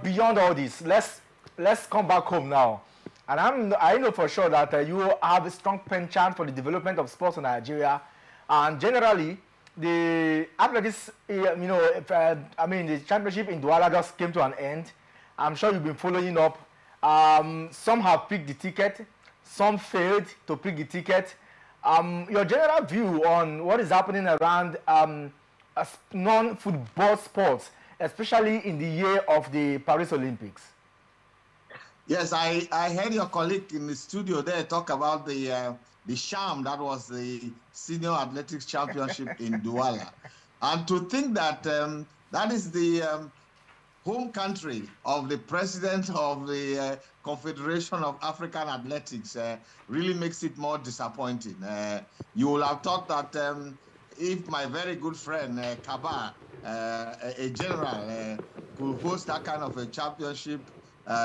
beyond all this, let's come back home now. And I know for sure that you have a strong penchant for the development of sports in Nigeria, and generally the athletics, I mean, the championship in Douala just came to an end. I'm sure you've been following up. Some have picked the ticket, some failed to pick the ticket. Your general view on what is happening around non-football sports, especially in the year of the Paris Olympics? Yes, I heard your colleague in the studio there talk about the sham that was the Senior Athletics Championship in Douala. And to think that that is the home country of the president of the Confederation of African Athletics really makes it more disappointing. You will have thought that if my very good friend Kaba, a general, could host that kind of a championship,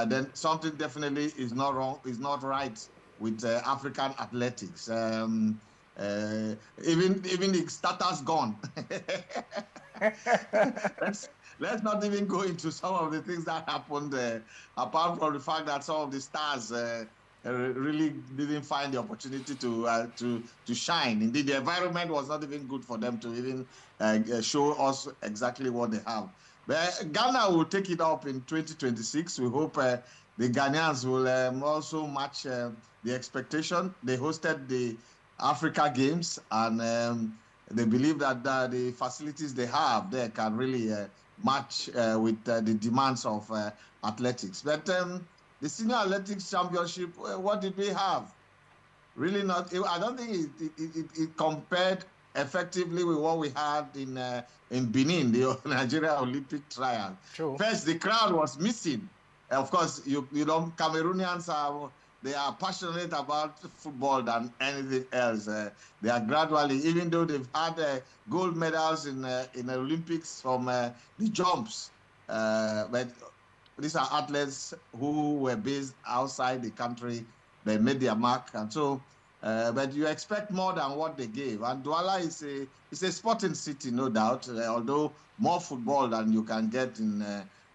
then something definitely is not wrong, is not right with African athletics. Even the status gone. Let's not even go into some of the things that happened, apart from the fact that some of the stars really didn't find the opportunity to shine. Indeed, the environment was not even good for them to even show us exactly what they have. But Ghana will take it up in 2026. We hope the Ghanaians will also match the expectation. They hosted the Africa Games, and they believe that the facilities they have there can really match with the demands of athletics. But the Senior Athletics Championship, what did we have? Really not. I don't think it compared effectively with what we had in Benin, the Nigeria Olympic trial. True. First, the crowd was missing. Of course, you know, Cameroonians they are passionate about football than anything else. They are gradually, even though they've had gold medals in the Olympics from the jumps, but these are athletes who were based outside the country. They made their mark, and so. But you expect more than what they gave. And Douala is a sporting city, no doubt, although more football than you can get in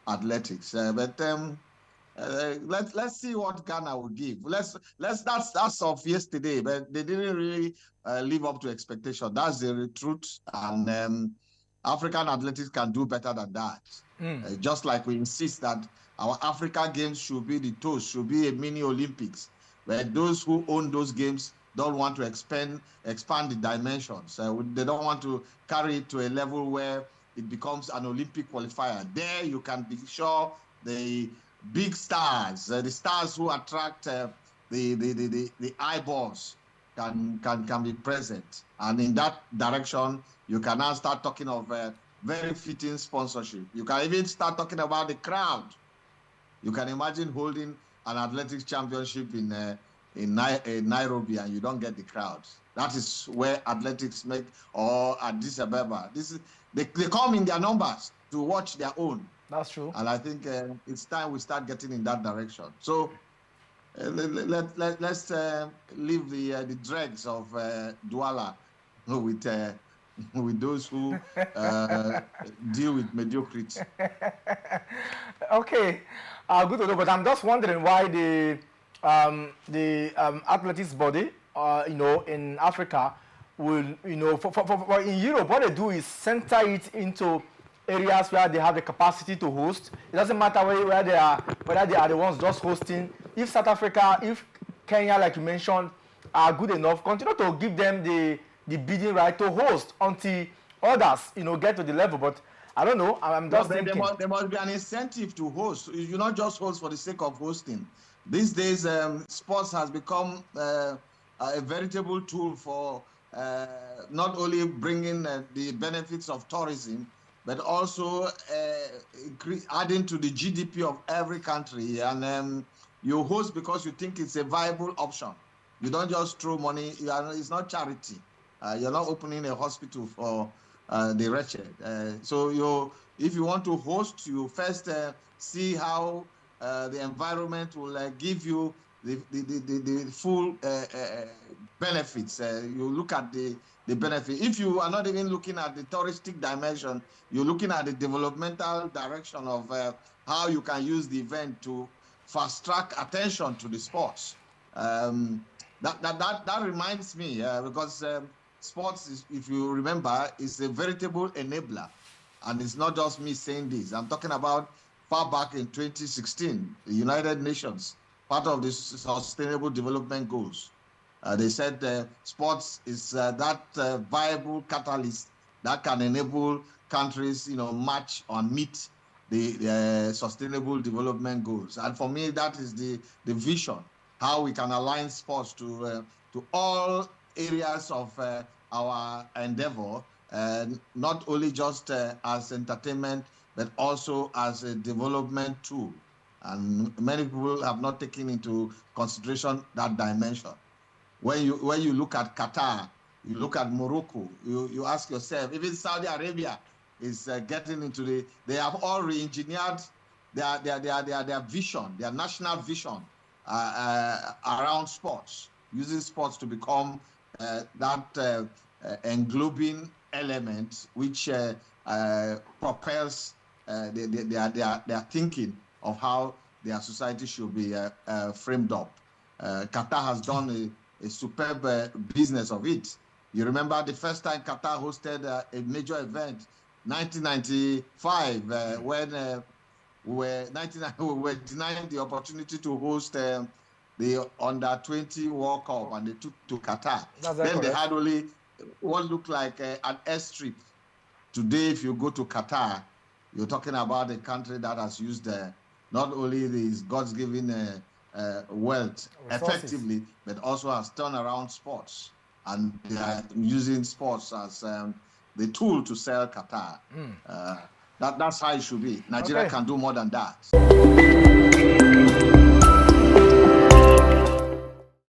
athletics. But let's see what Ghana will give. That's of yesterday, but they didn't really live up to expectation. That's the truth. And African athletics can do better than that. Just like we insist that our Africa Games should be the toast, should be a mini Olympics. But those who own those games don't want to expand the dimensions. They don't want to carry it to a level where it becomes an Olympic qualifier. There you can be sure the big stars, the stars who attract the eyeballs can be present. And in that direction, you can now start talking of very fitting sponsorship. You can even start talking about the crowd. You can imagine holding an athletics championship in Nairobi and you don't get the crowds. That is where athletics make, or Addis Ababa. They come in their numbers to watch their own. That's true. And I think it's time we start getting in that direction. So let's leave the dregs of Douala with those who deal with mediocrity. Okay, good to know. But I'm just wondering why the athletics body, in Africa, will, for in Europe, what they do is center it into areas where they have the capacity to host. It doesn't matter where they are, whether they are the ones just hosting. If South Africa, if Kenya, like you mentioned, are good enough, continue to give them the bidding right to host until others, get to the level. But I don't know. I'm just thinking. There must be an incentive to host. You not just host for the sake of hosting. These days, sports has become a veritable tool for not only bringing the benefits of tourism, but also adding to the GDP of every country. And you host because you think it's a viable option. You don't just throw money. It's not charity. You're not opening a hospital for the wretched. So if you want to host, you first see how the environment will give you the full benefits. You look at the benefit. If you are not even looking at the touristic dimension, you're looking at the developmental direction of how you can use the event to fast-track attention to the sports. That reminds me, because sports, if you remember, is a veritable enabler. And it's not just me saying this. I'm talking about far back in 2016, the United Nations, part of the Sustainable Development Goals. They said sports is that viable catalyst that can enable countries, match or meet the Sustainable Development Goals. And for me, that is the vision, how we can align sports to all areas of our endeavor, not only just as entertainment, but also as a development tool. And many people have not taken into consideration that dimension. When you look at Qatar, you look at Morocco, you ask yourself, even Saudi Arabia is getting into they have all re-engineered their vision, their national vision around sports, using sports to become that englobing element which propels their thinking of how their society should be framed up. Qatar has done a superb business of it. You remember the first time Qatar hosted a major event, 1995, when we were denied the opportunity to host the Under-20 World Cup, and they took to Qatar. Then they had only what looked like an airstrip. Today, if you go to Qatar, you're talking about a country that has used not only these God's given wealth effectively, but also has turned around sports, and they are using sports as the tool to sell Qatar. That's how it should be. Nigeria can do more than that.